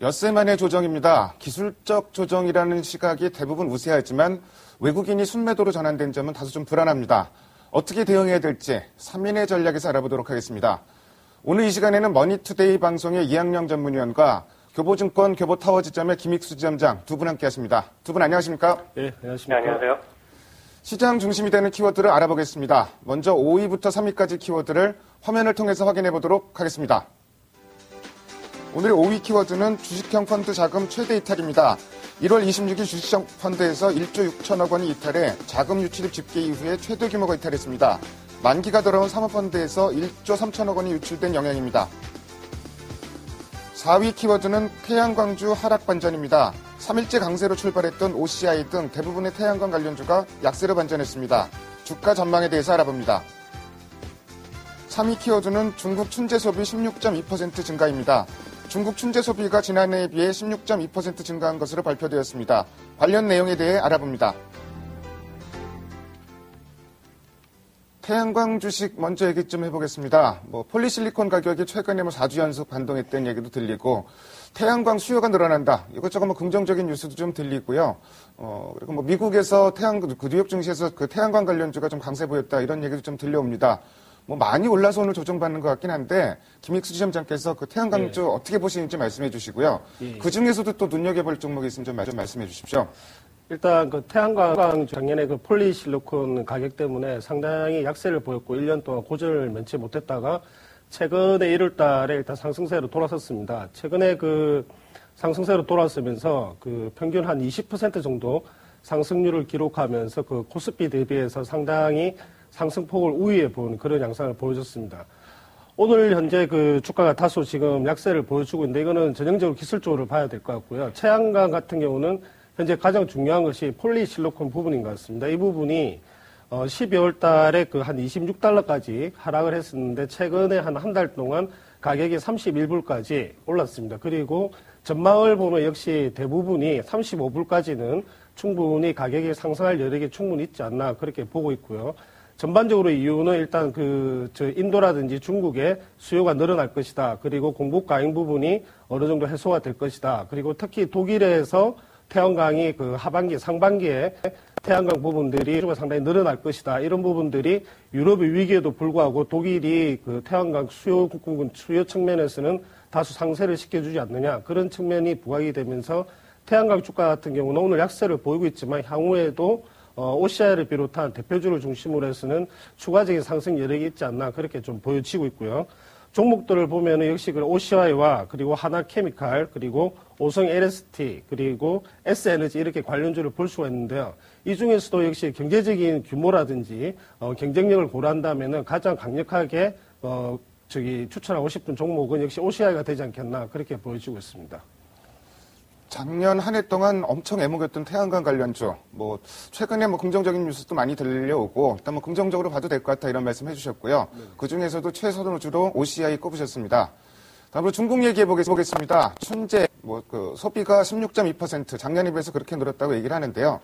엿새 만의 조정입니다. 기술적 조정이라는 시각이 대부분 우세하지만 외국인이 순매도로 전환된 점은 다소 좀 불안합니다. 어떻게 대응해야 될지 3인의 전략에서 알아보도록 하겠습니다. 오늘 이 시간에는 머니투데이 방송의 이학령 전문위원과 교보증권 교보타워 지점의 김익수 지점장 두 분 함께 하십니다. 두 분 안녕하십니까? 네, 안녕하십니까? 네, 안녕하세요. 시장 중심이 되는 키워드를 알아보겠습니다. 먼저 5위부터 3위까지 키워드를 화면을 통해서 확인해 보도록 하겠습니다. 오늘의 5위 키워드는 주식형 펀드 자금 최대 이탈입니다. 1월 26일 주식형 펀드에서 1조 6천억 원이 이탈해 자금 유출입 집계 이후에 최대 규모가 이탈했습니다. 만기가 돌아온 사모펀드에서 1조 3천억 원이 유출된 영향입니다. 4위 키워드는 태양광주 하락 반전입니다. 3일째 강세로 출발했던 OCI 등 대부분의 태양광 관련주가 약세로 반전했습니다. 주가 전망에 대해서 알아봅니다. 3위 키워드는 중국 춘제 소비 16.2% 증가입니다. 중국 춘제 소비가 지난해에 비해 16.2% 증가한 것으로 발표되었습니다. 관련 내용에 대해 알아봅니다. 태양광 주식 먼저 얘기 좀 해보겠습니다. 폴리실리콘 가격이 최근에 4주 연속 반등했다는 얘기도 들리고, 태양광 수요가 늘어난다. 이것저것 긍정적인 뉴스도 좀 들리고요. 그리고 미국에서 그 뉴욕 증시에서 그 태양광 관련주가 좀 강세 보였다. 이런 얘기도 좀 들려옵니다. 많이 올라서 오늘 조정받는 것 같긴 한데, 김익수 지점장께서 그 태양광주 어떻게 보시는지 말씀해 주시고요. 그 중에서도 또 눈여겨볼 종목이 있으면 좀 말씀해 주십시오. 일단 그 태양광 작년에 그 폴리실리콘 가격 때문에 상당히 약세를 보였고 1년 동안 고전을 면치 못했다가 최근에 1월 달에 일단 상승세로 돌아섰습니다. 최근에 그 상승세로 돌아서면서 그 평균 한 20% 정도 상승률을 기록하면서 그 코스피 대비해서 상당히 상승폭을 우위에 본 그런 양상을 보여줬습니다. 오늘 현재 그 주가가 다소 지금 약세를 보여주고 있는데 이거는 전형적으로 기술적으로 봐야 될 것 같고요. 태양광 같은 경우는 현재 가장 중요한 것이 폴리실리콘 부분인 것 같습니다. 이 부분이 12월 달에 그 한 26달러까지 하락을 했었는데 최근에 한 달 동안 가격이 31불까지 올랐습니다. 그리고 전망을 보면 역시 대부분이 35불까지는 충분히 가격이 상승할 여력이 충분히 있지 않나 그렇게 보고 있고요. 전반적으로 이유는 일단 인도라든지 중국의 수요가 늘어날 것이다. 그리고 공급 과잉 부분이 어느 정도 해소가 될 것이다. 그리고 특히 독일에서 태양광이 그 하반기, 상반기에 태양광 부분들이 상당히 늘어날 것이다. 이런 부분들이 유럽의 위기에도 불구하고 독일이 그 태양광 수요 측면에서는 다소 상세를 시켜주지 않느냐. 그런 측면이 부각이 되면서 태양광 주가 같은 경우는 오늘 약세를 보이고 있지만 향후에도 OCI를 비롯한 대표주를 중심으로 해서는 추가적인 상승 여력이 있지 않나 그렇게 좀 보여지고 있고요. 종목들을 보면은 역시 그 OCI와 그리고 하나케미칼 그리고 오성 LST 그리고 S에너지 이렇게 관련주를 볼 수가 있는데요. 이 중에서도 역시 경제적인 규모라든지 경쟁력을 고려한다면은 가장 강력하게 추천하고 싶은 종목은 역시 OCI가 되지 않겠나 그렇게 보여지고 있습니다. 작년 한 해 동안 엄청 애먹였던 태양광 관련주, 최근에 긍정적인 뉴스도 많이 들려오고, 일단 긍정적으로 봐도 될 것 같다 이런 말씀 해주셨고요. 그 중에서도 최선호주로 OCI 꼽으셨습니다. 다음으로 중국 얘기해 보겠습니다. 춘제, 소비가 16.2% 작년에 비해서 그렇게 늘었다고 얘기를 하는데요.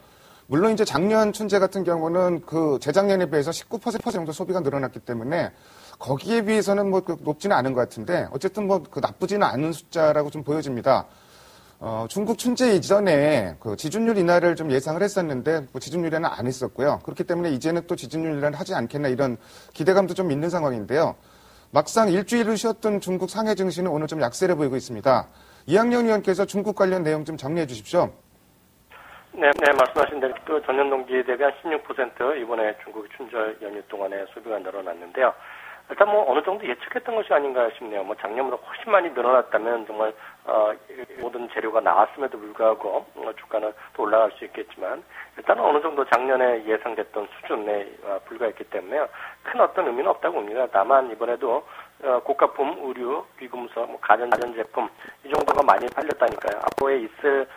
물론 이제 작년 춘제 같은 경우는 그 재작년에 비해서 19% 정도 소비가 늘어났기 때문에 거기에 비해서는 높지는 않은 것 같은데, 어쨌든 나쁘지는 않은 숫자라고 좀 보여집니다. 중국 춘제 이전에 그 지준율 인하를 좀 예상을 했었는데 지준율 인하는 안 했었고요. 그렇기 때문에 이제는 또 지준율 인하를 하지 않겠나 이런 기대감도 좀 있는 상황인데요. 막상 일주일을 쉬었던 중국 상해 증시는 오늘 좀 약세를 보이고 있습니다. 이학령 의원께서 중국 관련 내용 좀 정리해 주십시오. 네, 말씀하신 대로 그 전년 동기에 대비 한 16% 이번에 중국이 춘절 연휴 동안에 소비가 늘어났는데요. 일단 어느 정도 예측했던 것이 아닌가 싶네요. 작년보다 훨씬 많이 늘어났다면 정말 모든 재료가 나왔음에도 불구하고 주가는 또 올라갈 수 있겠지만 일단은 어느 정도 작년에 예상됐던 수준에 불과했기 때문에 큰 어떤 의미는 없다고 봅니다. 다만 이번에도 고가품, 의류, 귀금속, 가전제품 이 정도가 많이 팔렸다니까요. 앞으로에 있을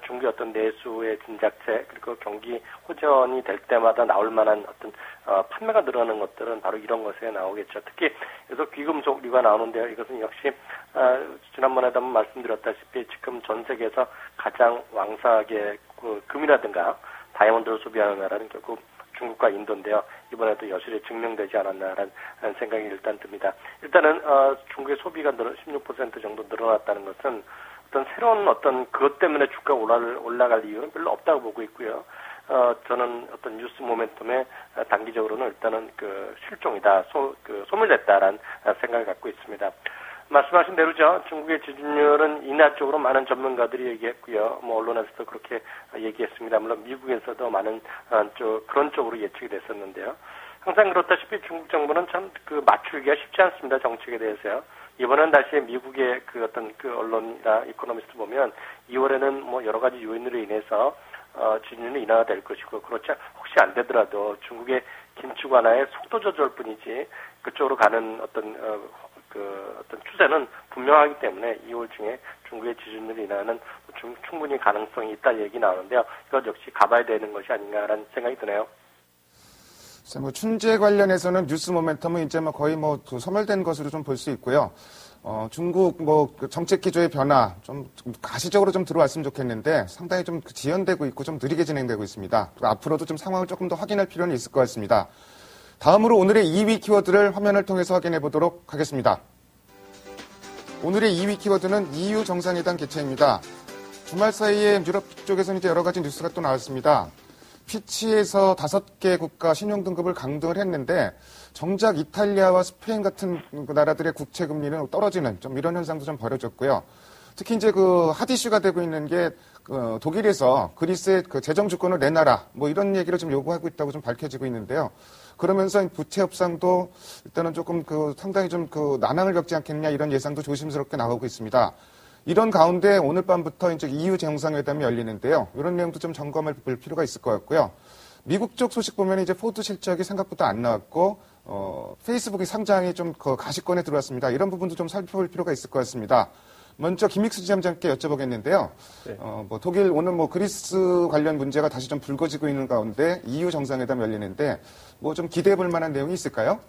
중국의 어떤 내수의 진작체 그리고 경기 호전이 될 때마다 나올 만한 어떤 판매가 늘어나는 것들은 바로 이런 것에 나오겠죠. 특히 그래서 귀금속류가 나오는데요. 이것은 역시 지난번에도 한번 말씀드렸다시피 지금 전 세계에서 가장 왕성하게 금이라든가 다이아몬드를 소비하는 나라는 결국 중국과 인도인데요. 이번에도 여실히 증명되지 않았나라는 생각이 일단 듭니다. 일단은 중국의 소비가 16% 정도 늘어났다는 것은 어떤 새로운 어떤 그것 때문에 주가가 올라갈 이유는 별로 없다고 보고 있고요. 저는 어떤 뉴스 모멘텀에 단기적으로는 일단은 그 실종이다, 소멸됐다라는 생각을 갖고 있습니다. 말씀하신 대로죠. 중국의 지준율은 인하 쪽으로 많은 전문가들이 얘기했고요. 뭐 언론에서도 그렇게 얘기했습니다. 물론 미국에서도 많은 그런 쪽으로 예측이 됐었는데요. 항상 그렇다시피 중국 정부는 참 그 맞추기가 쉽지 않습니다. 정책에 대해서요. 이번엔 다시 미국의 그 어떤 그 언론이나 이코노미스트 보면 2월에는 뭐 여러 가지 요인으로 인해서 지준율이 인하가 될 것이고, 그렇지 혹시 안 되더라도 중국의 긴축 완화의 속도 조절뿐이지 그쪽으로 가는 어떤 추세는 분명하기 때문에 2월 중에 중국의 지준율이 인하는 충분히 가능성이 있다 얘기 나오는데요. 이것 역시 가봐야 되는 것이 아닌가라는 생각이 드네요. 뭐 춘제 관련해서는 뉴스 모멘텀은 이제 뭐 거의 뭐 소멸된 것으로 좀 볼 수 있고요. 중국 그 정책 기조의 변화 좀 가시적으로 좀 들어왔으면 좋겠는데 상당히 좀 지연되고 있고 좀 느리게 진행되고 있습니다. 그리고 앞으로도 좀 상황을 조금 더 확인할 필요는 있을 것 같습니다. 다음으로 오늘의 2위 키워드를 화면을 통해서 확인해 보도록 하겠습니다. 오늘의 2위 키워드는 EU 정상회담 개최입니다. 주말 사이에 유럽 쪽에서는 이제 여러 가지 뉴스가 또 나왔습니다. 피치에서 5개 국가 신용등급을 강등을 했는데 정작 이탈리아와 스페인 같은 나라들의 국채 금리는 떨어지는 좀 이런 현상도 좀 벌어졌고요. 특히 이제 그 핫 이슈가 되고 있는 게 독일에서 그리스의 그 재정 주권을 내놔라 뭐 이런 얘기를 좀 요구하고 있다고 좀 밝혀지고 있는데요. 그러면서 부채 협상도 일단은 조금 상당히 좀 난항을 겪지 않겠느냐 이런 예상도 조심스럽게 나오고 있습니다. 이런 가운데 오늘 밤부터 이제 EU 정상회담이 열리는데요. 이런 내용도 좀 점검해 볼 필요가 있을 것 같고요. 미국 쪽 소식 보면 이제 포드 실적이 생각보다 안 나왔고, 페이스북의 상장이 좀 가시권에 들어왔습니다. 이런 부분도 좀 살펴볼 필요가 있을 것 같습니다. 먼저 김익수 지점장께 여쭤보겠는데요. 네. 독일 오늘 그리스 관련 문제가 다시 좀 불거지고 있는 가운데 EU 정상회담 열리는데 뭐 좀 기대해 볼 만한 내용이 있을까요?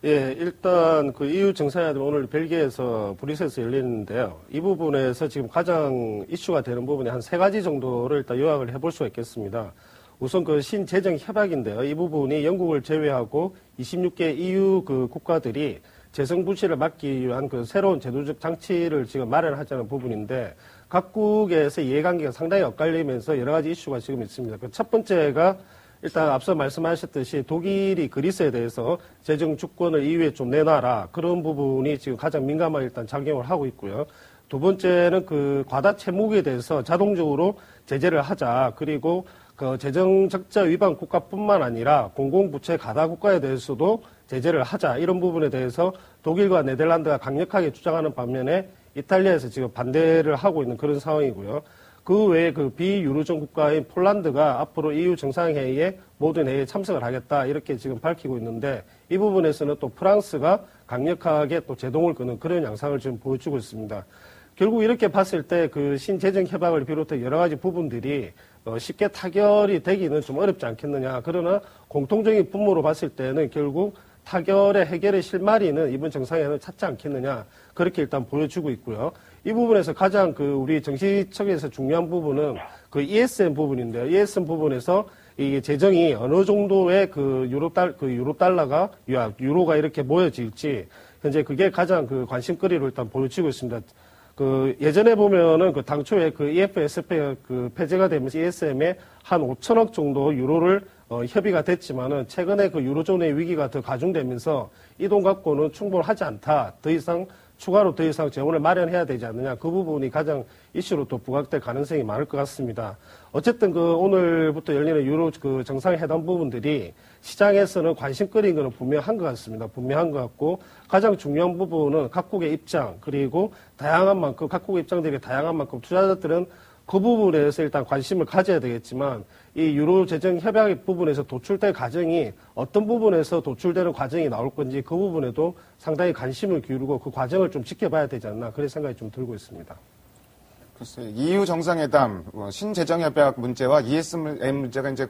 예, 일단 그 EU 정상회담 오늘 벨기에에서 브뤼셀에서 열리는데요. 이 부분에서 지금 가장 이슈가 되는 부분이 한 3가지 정도를 일단 요약을 해볼 수가 있겠습니다. 우선 그 신재정 협약인데요. 이 부분이 영국을 제외하고 26개 EU 그 국가들이 재정 부실을 막기 위한 그 새로운 제도적 장치를 지금 마련하자는 부분인데, 각국에서 이해관계가 상당히 엇갈리면서 여러 가지 이슈가 지금 있습니다. 그 첫 번째가 일단 앞서 말씀하셨듯이 독일이 그리스에 대해서 재정 주권을 EU에 좀 내놔라. 그런 부분이 지금 가장 민감하게 일단 작용을 하고 있고요. 두 번째는 그 과다 채무에 대해서 자동적으로 제재를 하자. 그리고 그 재정 적자 위반 국가뿐만 아니라 공공부채 가다 국가에 대해서도 제재를 하자. 이런 부분에 대해서 독일과 네덜란드가 강력하게 주장하는 반면에 이탈리아에서 지금 반대를 하고 있는 그런 상황이고요. 그 외에 그 비유로존 국가인 폴란드가 앞으로 EU 정상회의에 모든 회의에 참석을 하겠다 이렇게 지금 밝히고 있는데, 이 부분에서는 또 프랑스가 강력하게 또 제동을 거는 그런 양상을 지금 보여주고 있습니다. 결국 이렇게 봤을 때 그 신재정 협약을 비롯해 여러 가지 부분들이 쉽게 타결이 되기는 좀 어렵지 않겠느냐. 그러나 공통적인 분모로 봤을 때는 결국 타결의 해결의 실마리는 이번 정상회의는 찾지 않겠느냐. 그렇게 일단 보여주고 있고요. 이 부분에서 가장 우리 정치척에서 중요한 부분은 그 ESM 부분인데요. ESM 부분에서 이 재정이 어느 정도의 유로달러가 유로가 이렇게 모여질지 현재 그게 가장 관심거리로 일단 보여지고 있습니다. 예전에 보면은 당초에 EFSF 폐지가 되면서 ESM에 한 5천억 정도 유로를 협의가 됐지만은 최근에 유로존의 위기가 더 가중되면서 이 돈 갖고는 충분하지 않다. 추가로 더 이상 재원을 마련해야 되지 않느냐. 그 부분이 가장 이슈로 또 부각될 가능성이 많을 것 같습니다. 어쨌든 오늘부터 열리는 유로 정상회담 부분들이 시장에서는 관심거리인 것은 분명한 것 같습니다. 분명한 것 같고, 가장 중요한 부분은 각국의 입장, 그리고 각국의 입장들이 다양한 만큼 투자자들은 그 부분에서 일단 관심을 가져야 되겠지만, 이 유로 재정 협약 부분에서 도출될 과정이 어떤 부분에서 도출되는 과정이 나올 건지 그 부분에도 상당히 관심을 기울이고 그 과정을 좀 지켜봐야 되지 않나, 그런 생각이 좀 들고 있습니다. 글쎄요. EU 정상회담, 신재정 협약 문제와 ESM 문제가 이제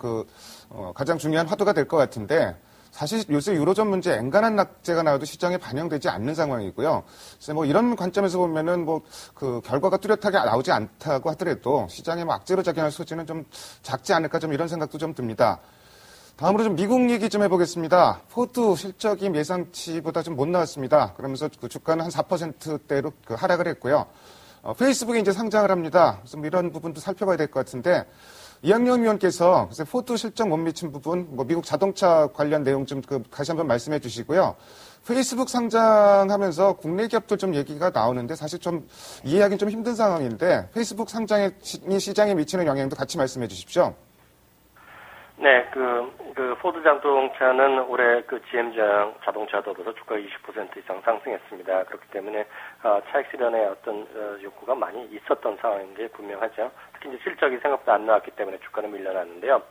가장 중요한 화두가 될 것 같은데, 사실 요새 유로존 문제 엔간한 낙제가 나와도 시장에 반영되지 않는 상황이고요. 그래서 이런 관점에서 보면은 결과가 뚜렷하게 나오지 않다고 하더라도 시장에 악재로 작용할 소지는 좀 작지 않을까, 좀 이런 생각도 좀 듭니다. 다음으로 좀 미국 얘기 좀 해보겠습니다. 포드 실적이 예상치보다 좀 못 나왔습니다. 그러면서 주가는 한 4%대로 하락을 했고요. 페이스북에 이제 상장을 합니다. 그래서 뭐 이런 부분도 살펴봐야 될 것 같은데 이학년 위원께서 포드 실적 못 미친 부분, 뭐 미국 자동차 관련 내용 좀 다시 한번 말씀해 주시고요. 페이스북 상장하면서 국내 기업들 좀 얘기가 나오는데 사실 좀 이해하기는 좀 힘든 상황인데 페이스북 상장이 시장에 미치는 영향도 같이 말씀해 주십시오. 네, 포드 자동차는 올해 GM 자동차도 더불어 주가가 20% 이상 상승했습니다. 그렇기 때문에, 차익 실현에 어떤, 욕구가 많이 있었던 상황인 게 분명하죠. 특히 이제 실적이 생각보다 안 나왔기 때문에 주가는 밀려났는데요.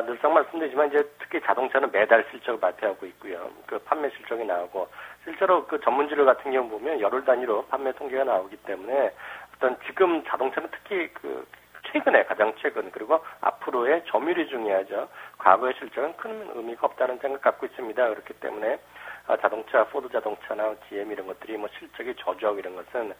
늘상 말씀드리지만 이제 특히 자동차는 매달 실적을 발표하고 있고요. 판매 실적이 나오고, 실제로 전문지를 같은 경우 보면 열흘 단위로 판매 통계가 나오기 때문에 어떤 지금 자동차는 특히 최근에 가장 최근 그리고 앞으로의 점유율이 중요하죠. 과거의 실적은 큰 의미가 없다는 생각 갖고 있습니다. 그렇기 때문에 자동차, 포드 자동차나 GM 이런 것들이 뭐 실적이 저조하고 이런 것은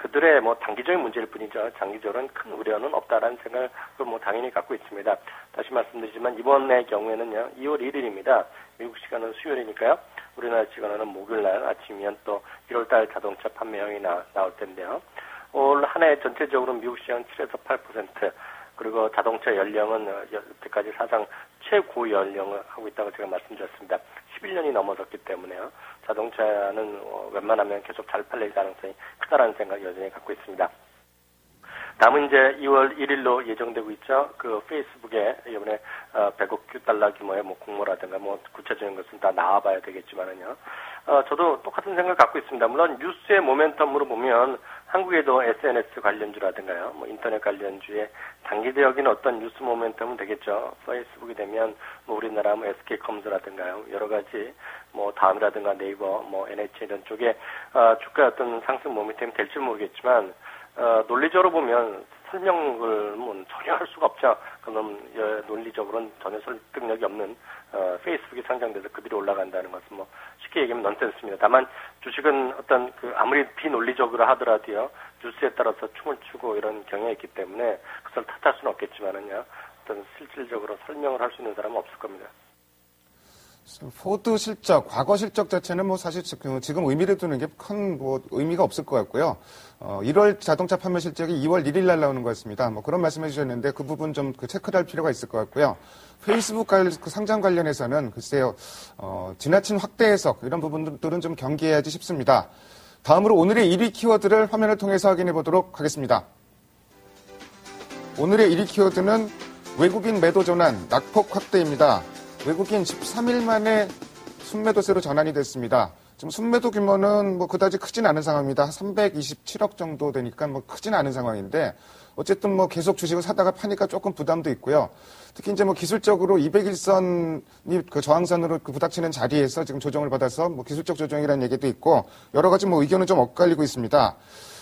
그들의 뭐 단기적인 문제일 뿐이죠. 장기적으로는 큰 우려는 없다라는 생각을 뭐 당연히 갖고 있습니다. 다시 말씀드리지만 이번의 경우에는요, 2월 1일입니다. 미국 시간은 수요일이니까요. 우리나라 시간은 목요일날 아침이면 또 1월달 자동차 판매량이 나올 텐데요. 올 한 해 전체적으로 미국 시장은 7에서 8%, 그리고 자동차 연령은 여태까지 사상 최고 연령을 하고 있다고 제가 말씀드렸습니다. 11년이 넘어섰기 때문에요. 자동차는 웬만하면 계속 잘 팔릴 가능성이 크다라는 생각 여전히 갖고 있습니다. 다음은 이제 2월 1일로 예정되고 있죠. 페이스북에 이번에 100억 달러 규모의 뭐 공모라든가 뭐 구체적인 것은 다 나와봐야 되겠지만은요. 저도 똑같은 생각 갖고 있습니다. 물론 뉴스의 모멘텀으로 보면 한국에도 SNS 관련주라든가요, 뭐 인터넷 관련주의 단기적인 어떤 뉴스 모멘텀은 되겠죠. 페이스북이 되면 뭐 우리나라 뭐 SK컴스라든가요, 여러 가지 뭐 다음이라든가 네이버, 뭐 NH 이런 쪽에 주가 어떤 상승 모멘텀이 될지 모르겠지만 논리적으로 보면 설명을 뭐 전혀 할 수가 없죠. 그럼 논리적으로는 전혀 설득력이 없는 페이스북이 상장돼서 그들이 올라간다는 것은 뭐 쉽게 얘기하면 넌센스입니다. 다만 주식은 어떤 아무리 비논리적으로 하더라도요, 뉴스에 따라서 춤을 추고 이런 경향이 있기 때문에 그것을 탓할 수는 없겠지만은요, 어떤 실질적으로 설명을 할 수 있는 사람은 없을 겁니다. 포드 실적, 과거 실적 자체는 뭐 사실 지금 의미를 두는 게 큰 뭐 의미가 없을 것 같고요. 1월 자동차 판매 실적이 2월 1일 날 나오는 거였습니다. 뭐 그런 말씀해 주셨는데 그 부분 좀 체크를 할 필요가 있을 것 같고요. 페이스북 상장 관련해서는 글쎄요, 지나친 확대 해석 이런 부분들은 좀 경계해야지 싶습니다. 다음으로 오늘의 1위 키워드를 화면을 통해서 확인해 보도록 하겠습니다. 오늘의 1위 키워드는 외국인 매도 전환, 낙폭 확대입니다. 외국인 13일 만에 순매도세로 전환이 됐습니다. 지금 순매도 규모는 뭐 그다지 크진 않은 상황입니다. 327억 정도 되니까 뭐 크진 않은 상황인데 어쨌든 뭐 계속 주식을 사다가 파니까 조금 부담도 있고요. 특히 이제 뭐 기술적으로 201선이 저항선으로 부닥치는 자리에서 지금 조정을 받아서 뭐 기술적 조정이라는 얘기도 있고 여러 가지 뭐 의견은 좀 엇갈리고 있습니다.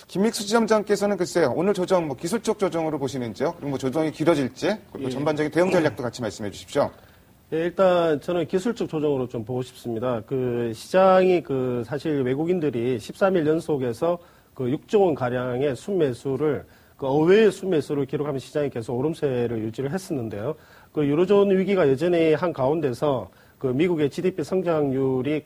김익수 지점장께서는 글쎄요, 오늘 조정 뭐 기술적 조정으로 보시는지요? 그리고 뭐 조정이 길어질지 그리고 전반적인 대응 전략도 같이 말씀해 주십시오. 네, 일단 저는 기술적 조정으로 좀 보고 싶습니다. 시장이 사실 외국인들이 13일 연속에서 6조 원 가량의 순매수를 어외의 순매수를 기록하면 시장이 계속 오름세를 유지를 했었는데요. 유로존 위기가 여전히 한 가운데서 미국의 GDP 성장률이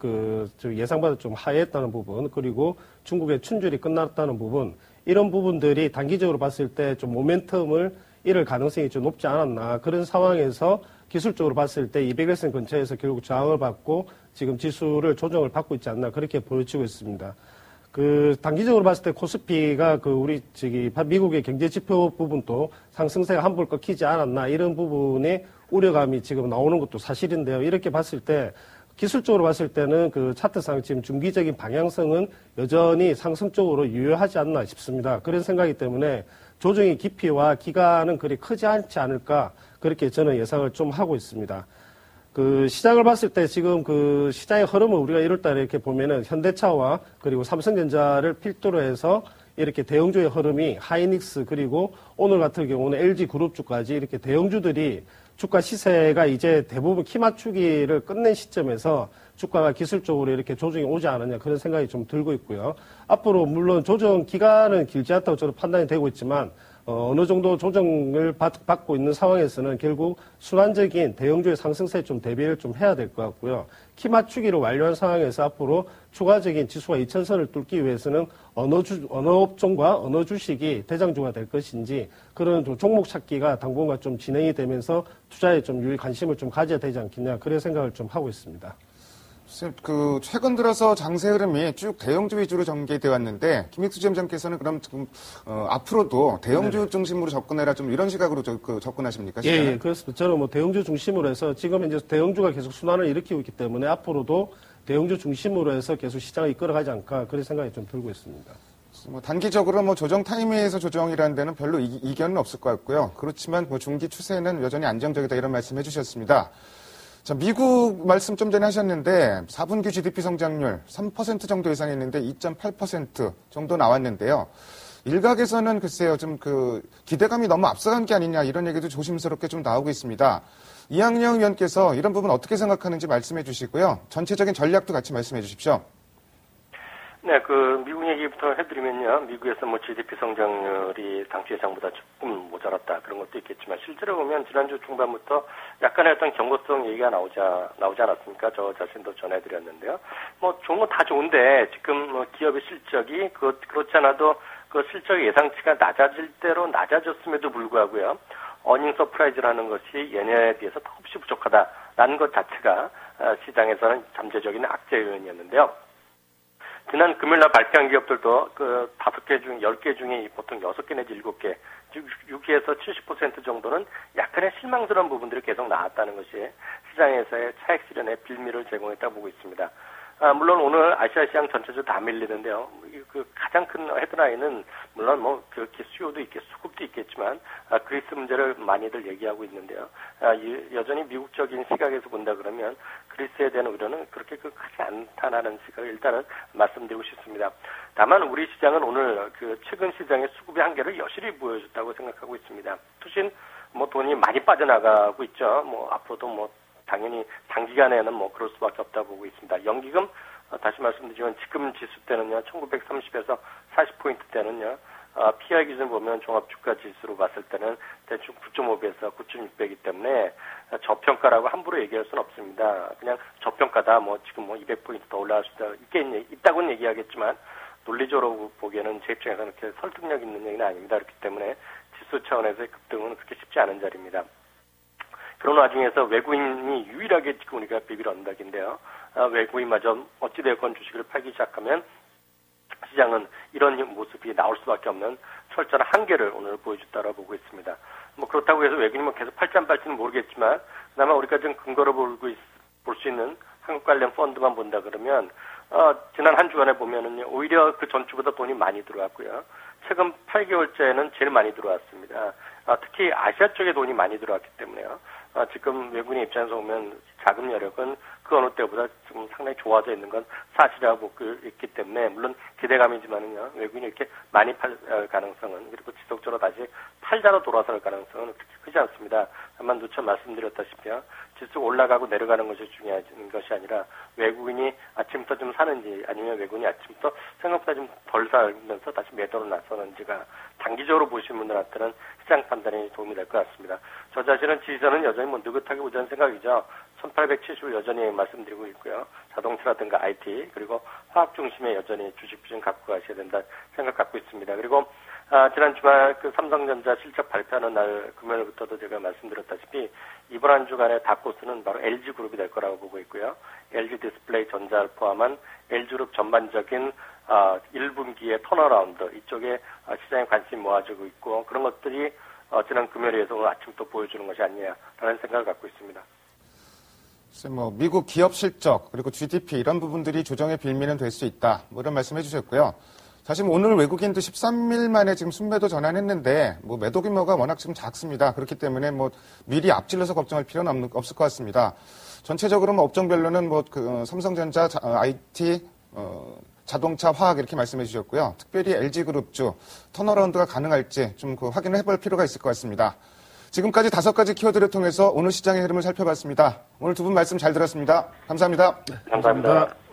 예상보다 좀 하회했다는 부분, 그리고 중국의 춘줄이 끝났다는 부분, 이런 부분들이 단기적으로 봤을 때 좀 모멘텀을 잃을 가능성이 좀 높지 않았나. 그런 상황에서 기술적으로 봤을 때 200일선 근처에서 결국 저항을 받고 지금 지수를 조정을 받고 있지 않나 그렇게 보여지고 있습니다. 단기적으로 봤을 때 코스피가 미국의 경제 지표 부분도 상승세가 한볼 꺾이지 않았나 이런 부분에 우려감이 지금 나오는 것도 사실인데요. 이렇게 봤을 때 기술적으로 봤을 때는 차트상 지금 중기적인 방향성은 여전히 상승 쪽으로 유효하지 않나 싶습니다. 그런 생각이기 때문에 조정의 깊이와 기간은 그리 크지 않지 않을까 그렇게 저는 예상을 좀 하고 있습니다. 시장을 봤을 때 지금 시장의 흐름을 우리가 1월달에 이렇게 보면은 현대차와 그리고 삼성전자를 필두로 해서 이렇게 대형주의 흐름이 하이닉스 그리고 오늘 같은 경우는 LG그룹주까지 이렇게 대형주들이 주가 시세가 이제 대부분 키 맞추기를 끝낸 시점에서 주가가 기술적으로 이렇게 조정이 오지 않느냐 그런 생각이 좀 들고 있고요. 앞으로 물론 조정 기간은 길지 않다고 저는 판단이 되고 있지만 어느 정도 조정을 받고 있는 상황에서는 결국 순환적인 대형주의 상승세에 좀 대비를 좀 해야 될 것 같고요. 키 맞추기를 완료한 상황에서 앞으로 추가적인 지수가 2,000선을 뚫기 위해서는 어느 업종과 어느 주식이 대장주가 될 것인지 그런 종목 찾기가 당분간 좀 진행이 되면서 투자에 좀 유의 관심을 좀 가져야 되지 않겠냐 그런 생각을 좀 하고 있습니다. 최근 들어서 장세 흐름이 쭉 대형주 위주로 전개되어 왔는데, 김익수 지점장께서는 그럼 지금, 앞으로도 대형주 중심으로 접근해라 좀 이런 시각으로 접근하십니까? 예, 그렇습니다. 저는 뭐 대형주 중심으로 해서 지금 이제 대형주가 계속 순환을 일으키고 있기 때문에 앞으로도 대형주 중심으로 해서 계속 시장을 이끌어가지 않을까 그런 생각이 좀 들고 있습니다. 단기적으로 조정 타이밍에서 조정이라는 데는 별로 이견은 없을 것 같고요. 그렇지만 중기 추세는 여전히 안정적이다 이런 말씀 해주셨습니다. 자, 미국 말씀 좀 전에 하셨는데 4분기 GDP 성장률 3% 정도 예상했는데 2.8% 정도 나왔는데요. 일각에서는 글쎄요, 좀 기대감이 너무 앞서간 게 아니냐 이런 얘기도 조심스럽게 좀 나오고 있습니다. 이학영 위원께서 이런 부분 어떻게 생각하는지 말씀해 주시고요. 전체적인 전략도 같이 말씀해 주십시오. 네, 미국 얘기부터 해드리면요. 미국에서 GDP 성장률이 당초 예상보다 조금 모자랐다. 그런 것도 있겠지만, 실제로 보면 지난주 중반부터 약간의 어떤 경고성 얘기가 나오지 않았습니까? 저 자신도 전해드렸는데요. 좋은 건 다 좋은데, 지금 기업의 실적이 그렇지 않아도 그 실적 예상치가 낮아질 대로 낮아졌음에도 불구하고요. 어닝 서프라이즈라는 것이 예년에 비해서 턱없이 부족하다라는 것 자체가 시장에서는 잠재적인 악재 요인이었는데요. 지난 금요일날 발표한 기업들도 5개 중 10개 중에 보통 6개 내지 7개, 즉 6에서 70% 정도는 약간의 실망스러운 부분들이 계속 나왔다는 것이 시장에서의 차익 실현의 빌미를 제공했다고 보고 있습니다. 물론 오늘 아시아 시장 전체적으로 다 밀리는데요. 가장 큰 헤드라인은 물론 수요도 수급도 있겠지만 그리스 문제를 많이들 얘기하고 있는데요. 여전히 미국적인 시각에서 본다 그러면 그리스에 대한 우려는 그렇게 크지 않다는 시각을 일단은 말씀드리고 싶습니다. 다만 우리 시장은 오늘 최근 시장의 수급의 한계를 여실히 보여줬다고 생각하고 있습니다. 투신 돈이 많이 빠져나가고 있죠. 앞으로도 당연히 단기간에는 그럴 수밖에 없다고 보고 있습니다. 연기금 다시 말씀드리지만 지금 지수 때는요 1930에서 40포인트 때는요 PI 기준 보면 종합주가 지수로 봤을 때는 대충 9.5배에서 9.6배이기 때문에 저평가라고 함부로 얘기할 수는 없습니다. 그냥 저평가다 지금 200포인트 더 올라갈 수도 있다고는 얘기하겠지만 논리적으로 보기에는 제 입장에서는 그렇게 설득력 있는 얘기는 아닙니다. 그렇기 때문에 지수 차원에서의 급등은 그렇게 쉽지 않은 자리입니다. 그런 와중에서 외국인이 유일하게 지금 우리가 비빌 언덕인데요. 외국인마저 어찌되었건 주식을 팔기 시작하면 시장은 이런 모습이 나올 수밖에 없는 철저한 한계를 오늘 보여줬다고 보고 있습니다. 그렇다고 해서 외국인이 계속 팔지 안 팔지는 모르겠지만 그나마 우리가 좀 근거로 볼 수 있는 한국 관련 펀드만 본다 그러면 지난 한 주간에 보면은요 오히려 그 전주보다 돈이 많이 들어왔고요. 최근 8개월째는 제일 많이 들어왔습니다. 특히 아시아 쪽에 돈이 많이 들어왔기 때문에요. 지금 외국인 입장에서 보면 자금 여력은 그 어느 때보다 지금 상당히 좋아져 있는 건 사실이라고 보고 있기 때문에 물론 기대감이지만은요 외국인이 이렇게 많이 팔 가능성은 그리고 지속적으로 다시 팔자로 돌아설 가능성은 그렇게 크지 않습니다. 다만 누차 말씀드렸다시피요 지수 올라가고 내려가는 것이 중요한 것이 아니라 외국인이 아침부터 좀 사는지 아니면 외국인이 아침부터 생각보다 좀 덜 살면서 다시 매도로 나서는지가 단기적으로 보시는 분들한테는 시장 판단에 도움이 될 것 같습니다. 저 자신은 지지선은 여전히 느긋하게 보자는 생각이죠. 1870을 여전히 말씀드리고 있고요. 자동차라든가 IT 그리고 화학 중심의 여전히 주식 비중 갖고 가셔야 된다 생각 갖고 있습니다. 그리고 지난 주말 삼성전자 실적 발표하는 날 금요일부터도 제가 말씀드렸다시피 이번 한 주간의 닥코스는 바로 LG그룹이 될 거라고 보고 있고요. LG 디스플레이 전자를 포함한 LG그룹 전반적인 1분기의 턴어라운드 이쪽에 시장에 관심이 모아지고 있고 그런 것들이 지난 금요일에서 오늘 아침부터 보여주는 것이 아니냐라는 생각을 갖고 있습니다. 미국 기업 실적 그리고 GDP 이런 부분들이 조정의 빌미는 될 수 있다. 이런 말씀 해주셨고요. 사실 오늘 외국인도 13일 만에 지금 순매도 전환했는데 매도 규모가 워낙 지금 작습니다. 그렇기 때문에 미리 앞질러서 걱정할 필요는 없을 것 같습니다. 전체적으로 업종별로는 삼성전자, IT, 자동차, 화학 이렇게 말씀해 주셨고요. 특별히 LG그룹주 턴어라운드가 가능할지 좀 확인을 해볼 필요가 있을 것 같습니다. 지금까지 5가지 키워드를 통해서 오늘 시장의 흐름을 살펴봤습니다. 오늘 두 분 말씀 잘 들었습니다. 감사합니다. 감사합니다.